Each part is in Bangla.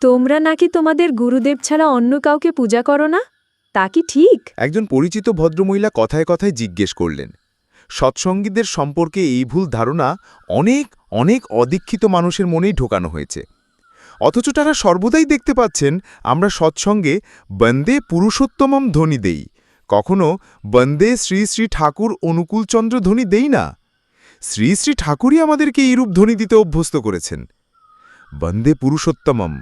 তোমরা নাকি তোমাদের গুরুদেব ছাড়া অন্য কাউকে পূজা করো না, তা কি ঠিক? একজন পরিচিত ভদ্রমহিলা কথায় কথায় জিজ্ঞেস করলেন। সৎসঙ্গীদের সম্পর্কে এই ভুল ধারণা অনেক অনেক অদীক্ষিত মানুষের মনেই ঢোকানো হয়েছে। অথচ তারা সর্বদাই দেখতে পাচ্ছেন আমরা সৎসঙ্গে বন্দে পুরুষোত্তমম ধ্বনি দেই, কখনো বন্দে শ্রী শ্রী ঠাকুর অনুকূলচন্দ্র ধ্বনি দেই না। শ্রী শ্রী ঠাকুরই আমাদেরকে এইরূপ ধ্বনি দিতে অভ্যস্ত করেছেন। বন্দে পুরুষোত্তমম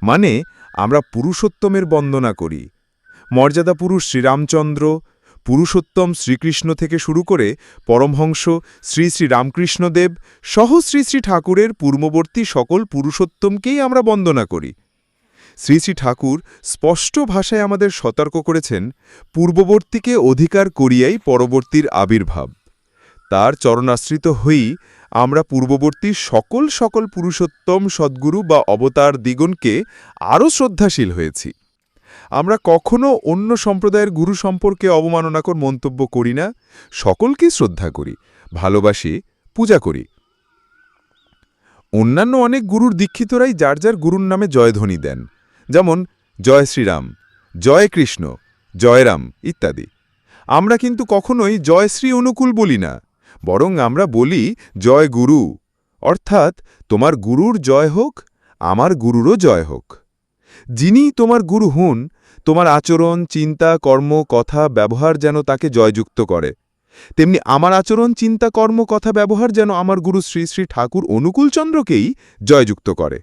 মানে আমরা পুরুষোত্তমের বন্দনা করি। মর্যাদা পুরুষ শ্রীরামচন্দ্র, পুরুষোত্তম শ্রীকৃষ্ণ থেকে শুরু করে পরমহংস শ্রী শ্রী রামকৃষ্ণদেব সহ শ্রী শ্রী ঠাকুরের পূর্ববর্তী সকল পুরুষোত্তমকেই আমরা বন্দনা করি। শ্রী শ্রী ঠাকুর স্পষ্ট ভাষায় আমাদের সতর্ক করেছেন, পূর্ববর্তীকে অধিকার করিয়াই পরবর্তীর আবির্ভাব। তার চরণাশ্রিত হয়েই আমরা পূর্ববর্তী সকল সকল পুরুষোত্তম সদ্গুরু বা অবতার দিগণকে আরও শ্রদ্ধাশীল হয়েছি। আমরা কখনো অন্য সম্প্রদায়ের গুরু সম্পর্কে অবমাননাকর মন্তব্য করি না, সকলকেই শ্রদ্ধা করি, ভালোবাসি, পূজা করি। অন্যান্য অনেক গুরুর দীক্ষিতরাই যার যার গুরুর নামে জয়ধ্বনি দেন, যেমন জয় শ্রীরাম, জয় কৃষ্ণ, জয়রাম ইত্যাদি। আমরা কিন্তু কখনোই জয়শ্রী অনুকূল বলি না, বরং আমরা বলি জয় গুরু, অর্থাৎ তোমার গুরুর জয় হোক, আমার গুরুরও জয় হোক। যিনি তোমার গুরু হন, তোমার আচরণ, চিন্তা, কর্ম, কথা, ব্যবহার যেন তাকে জয়যুক্ত করে, তেমনি আমার আচরণ, চিন্তা, কর্ম, কথা, ব্যবহার যেন আমার গুরু শ্রী শ্রী ঠাকুর অনুকূলচন্দ্রকেই জয়যুক্ত করে।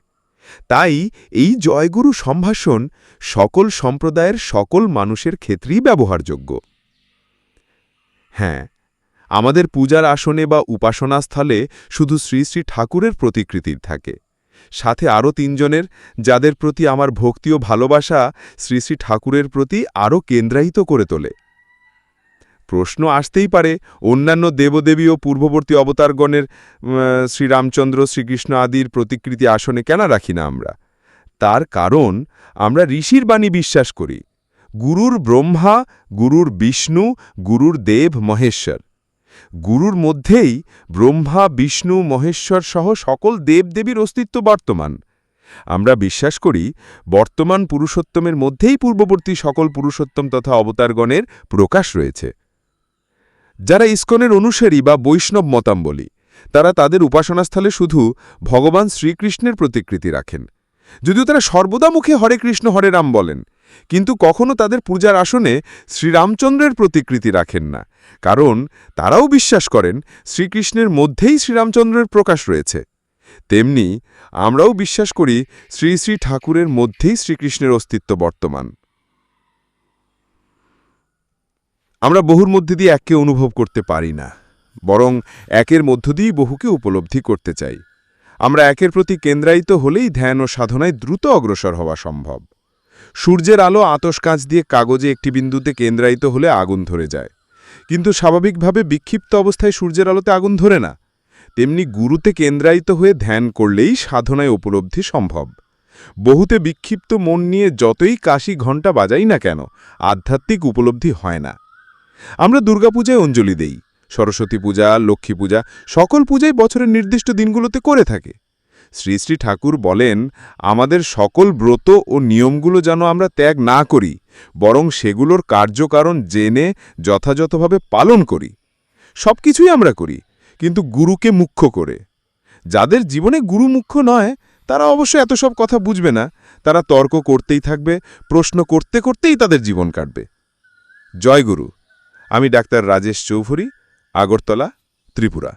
তাই এই জয়গুরু সম্ভাষণ সকল সম্প্রদায়ের সকল মানুষের ক্ষেত্রেই ব্যবহারযোগ্য। হ্যাঁ, আমাদের পূজার আসনে বা উপাসনাস্থলে শুধু শ্রী শ্রী ঠাকুরের প্রতিকৃতি থাকে, সাথে আরও তিনজনের, যাদের প্রতি আমার ভক্তি ও ভালোবাসা শ্রী শ্রী ঠাকুরের প্রতি আরও কেন্দ্রায়িত করে তোলে। প্রশ্ন আসতেই পারে, অন্যান্য দেবদেবী ও পূর্ববর্তী অবতারগণের শ্রীরামচন্দ্র, শ্রীকৃষ্ণ আদির প্রতিকৃতি আসনে কেন রাখি না আমরা? তার কারণ আমরা ঋষির বাণী বিশ্বাস করি। গুরুর ব্রহ্মা, গুরুর বিষ্ণু, গুরুর দেব মহেশ্বর। গুরুর মধ্যেই ব্রহ্মা, বিষ্ণু, মহেশ্বর সহ সকল দেবদেবীর অস্তিত্ব বর্তমান। আমরা বিশ্বাস করি বর্তমান পুরুষোত্তমের মধ্যেই পূর্ববর্তী সকল পুরুষোত্তম তথা অবতারগণের প্রকাশ রয়েছে। যারা ইস্কনের অনুসারী বা বৈষ্ণব মতাবলম্বী, তারা তাদের উপাসনাস্থলে শুধু ভগবান শ্রীকৃষ্ণের প্রতিকৃতি রাখেন, যদিও তারা সর্বদা মুখে হরে কৃষ্ণ হরে রাম বলেন, কিন্তু কখনো তাদের পূজার আসনে শ্রীরামচন্দ্রের প্রতিকৃতি রাখেন না, কারণ তারাও বিশ্বাস করেন শ্রীকৃষ্ণের মধ্যেই শ্রীরামচন্দ্রের প্রকাশ রয়েছে। তেমনি আমরাও বিশ্বাস করি শ্রী শ্রী ঠাকুরের মধ্যেই শ্রীকৃষ্ণের অস্তিত্ব বর্তমান। আমরা বহুর মধ্যে দিয়ে এককে অনুভব করতে পারি না, বরং একের মধ্য দিয়েই বহুকে উপলব্ধি করতে চাই। আমরা একের প্রতি কেন্দ্রায়িত হলেই ধ্যান ও সাধনায় দ্রুত অগ্রসর হওয়া সম্ভব। সূর্যের আলো আতশ কাঁচ দিয়ে কাগজে একটি বিন্দুতে কেন্দ্রায়িত হলে আগুন ধরে যায়, কিন্তু স্বাভাবিকভাবে বিক্ষিপ্ত অবস্থায় সূর্যের আলোতে আগুন ধরে না। তেমনি গুরুতে কেন্দ্রায়িত হয়ে ধ্যান করলেই সাধনায় উপলব্ধি সম্ভব। বহুতে বিক্ষিপ্ত মন নিয়ে যতই কাশি ঘণ্টা বাজাই না কেন, আধ্যাত্মিক উপলব্ধি হয় না। আমরা দুর্গাপূজায় অঞ্জলি দেই, সরস্বতী পূজা, লক্ষ্মী পূজা, সকল পূজাই বছরের নির্দিষ্ট দিনগুলোতে করে থাকে। শ্রী শ্রী ঠাকুর বলেন আমাদের সকল ব্রত ও নিয়মগুলো যেন আমরা ত্যাগ না করি, বরং সেগুলোর কার্যকারণ জেনে যথাযথভাবে পালন করি। সব কিছুই আমরা করি, কিন্তু গুরুকে মুখ্য করে। যাদের জীবনে গুরু মুখ্য নয়, তারা অবশ্য এত সব কথা বুঝবে না। তারা তর্ক করতেই থাকবে, প্রশ্ন করতে করতেই তাদের জীবন কাটবে। জয় গুরু। আমি ডাক্তার রাজেশ চৌধুরী, আগরতলা, ত্রিপুরা।